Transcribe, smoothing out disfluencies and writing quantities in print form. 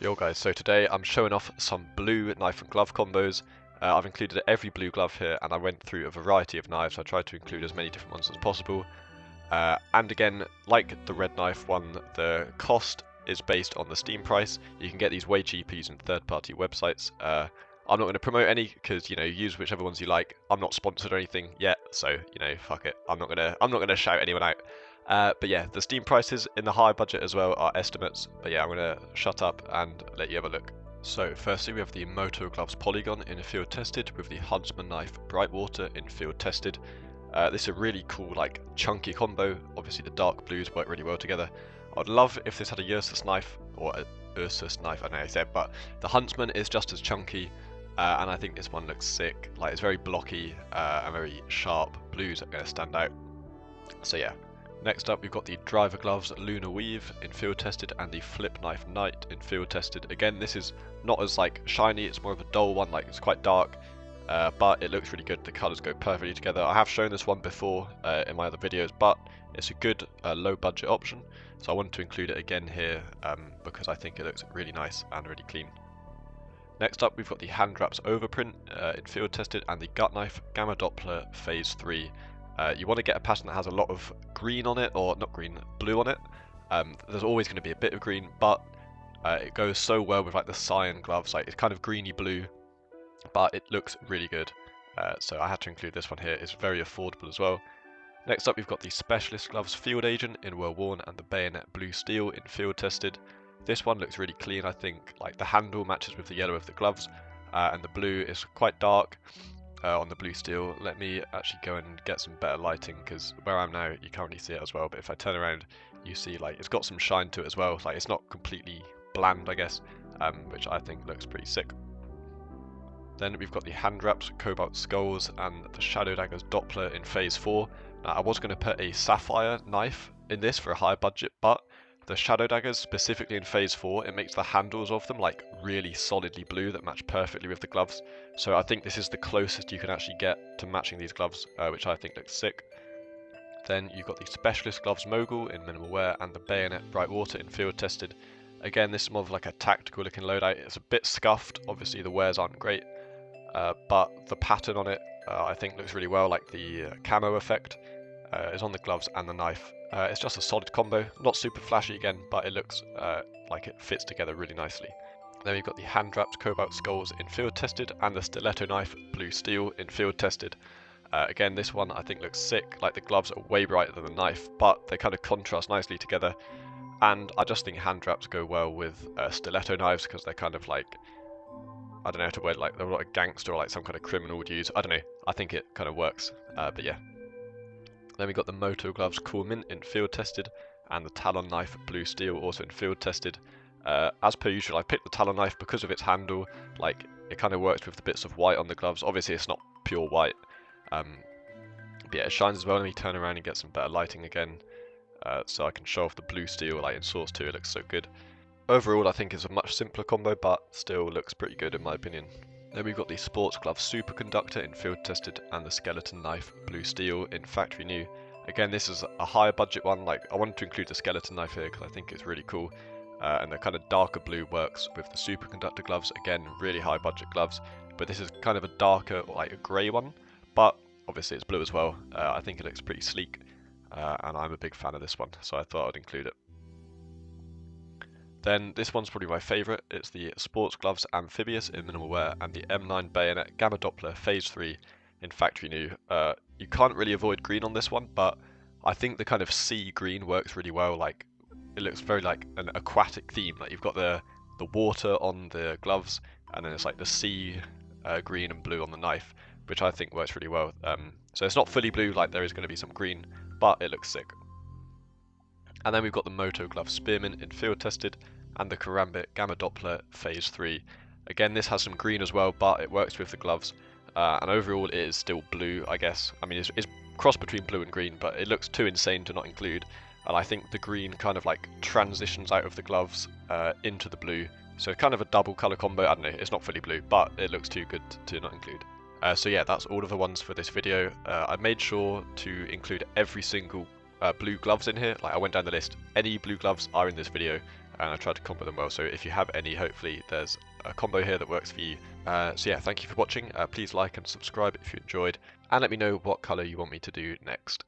Yo guys, so today I'm showing off some blue knife and glove combos. I've included every blue glove here and I went through a variety of knives. I tried to include as many different ones as possible. And again, like the red knife one, the cost is based on the Steam price. You can get these way cheaper using third-party websites. I'm not going to promote any because use whichever ones you like. I'm not sponsored or anything yet, so fuck it. I'm not gonna shout anyone out. But yeah, the Steam prices in the higher budget as well are estimates. But yeah, I'm gonna shut up and let you have a look. So firstly, we have the Moto Gloves Polygon in field tested with the Huntsman knife Brightwater in field tested. This is a really cool, like, chunky combo. Obviously, the dark blues work really well together. I'd love if this had a Ursus knife, or a Ursus knife, I know I said, but the Huntsman is just as chunky, and I think this one looks sick. Like, it's very blocky and very sharp. Blues are going to stand out. So yeah. Next up, we've got the Driver Gloves Lunar Weave in field tested and the Flip Knife Knight in field tested. Again, this is not as like shiny, it's more of a dull one, like it's quite dark. But it looks really good, the colours go perfectly together. I have shown this one before in my other videos, but it's a good low budget option, so I wanted to include it again here because I think it looks really nice and really clean. Next up, we've got the Hand Wraps Overprint in field tested and the Gut Knife Gamma Doppler Phase 3. You want to get a pattern that has a lot of green on it, or not green, blue on it. There's always going to be a bit of green, but it goes so well with like the cyan gloves, like it's kind of greeny blue, but it looks really good. So I had to include this one here. It's very affordable as well. Next up, we've got the Specialist Gloves Field Agent in Well Worn and the Bayonet Blue Steel in field tested. This one looks really clean, I think. Like the handle matches with the yellow of the gloves, and the blue is quite dark on the blue steel. Let me actually go and get some better lighting, because where I am now you can't really see it as well, but if I turn around you see like it's got some shine to it as well. Like it's not completely bland, I guess, which I think looks pretty sick. Then we've got the Hand Wraps Cobalt Skulls and the Shadow Daggers Doppler in Phase 4. Now I was going to put a sapphire knife in this for a higher budget, but the Shadow Daggers, specifically in Phase 4, it makes the handles of them like really solidly blue that match perfectly with the gloves. So I think this is the closest you can actually get to matching these gloves, which I think looks sick. Then you've got the Specialist Gloves Mogul in minimal wear and the Bayonet Brightwater in field tested. Again, this is more of like a tactical looking loadout. It's a bit scuffed, obviously the wears aren't great, but the pattern on it I think looks really well, like the camo effect is on the gloves and the knife. It's just a solid combo, not super flashy again, but it looks like it fits together really nicely. Then we've got the Hand Wrapped Cobalt Skulls in field tested and the Stiletto Knife Blue Steel in field tested. Again, this one I think looks sick. Like the gloves are way brighter than the knife, but they kind of contrast nicely together. And I just think hand wraps go well with stiletto knives because they're kind of like, I don't know how to word, like they're what a gangster or like some kind of criminal would use. I don't know. I think it kind of works. But yeah. Then we got the Moto Gloves Cool Mint in field tested and the Talon Knife Blue Steel also in field tested. As per usual, I picked the Talon Knife because of its handle. Like it kind of works with the bits of white on the gloves. Obviously, it's not pure white. But yeah, it shines as well. Let me turn around and get some better lighting again, so I can show off the blue steel like in Source 2. It looks so good. Overall, I think it's a much simpler combo, but still looks pretty good in my opinion. Then we've got the Sports Glove Superconductor in field tested and the Skeleton Knife Blue Steel in factory new. Again, this is a higher budget one. Like I wanted to include the Skeleton Knife here because I think it's really cool. And the kind of darker blue works with the Superconductor gloves. Again, really high budget gloves, but this is kind of a darker, like a grey one. But obviously it's blue as well. I think it looks pretty sleek, and I'm a big fan of this one, so I thought I'd include it. Then this one's probably my favourite. It's the Sports Gloves Amphibious in minimal wear and the M9 Bayonet Gamma Doppler Phase 3 in factory new. You can't really avoid green on this one, but I think the kind of sea green works really well. Like it looks very like an aquatic theme. Like you've got the water on the gloves, and then it's like the sea green and blue on the knife, which I think works really well. So it's not fully blue, like there is going to be some green, but it looks sick. And then we've got the Moto Glove Spearmint in field tested and the Karambit Gamma Doppler Phase 3. Again, this has some green as well, but it works with the gloves. And overall it is still blue, I guess. I mean, it's cross between blue and green, but it looks too insane to not include. And I think the green kind of like transitions out of the gloves into the blue. So kind of a double colour combo. I don't know, it's not fully blue, but it looks too good to not include. So yeah, that's all of the ones for this video. I made sure to include every single blue gloves in here. Like I went down the list. Any blue gloves are in this video. and I tried to combo them well. So if you have any, hopefully there's a combo here that works for you. So yeah, thank you for watching. Please like and subscribe if you enjoyed, and let me know what colour you want me to do next.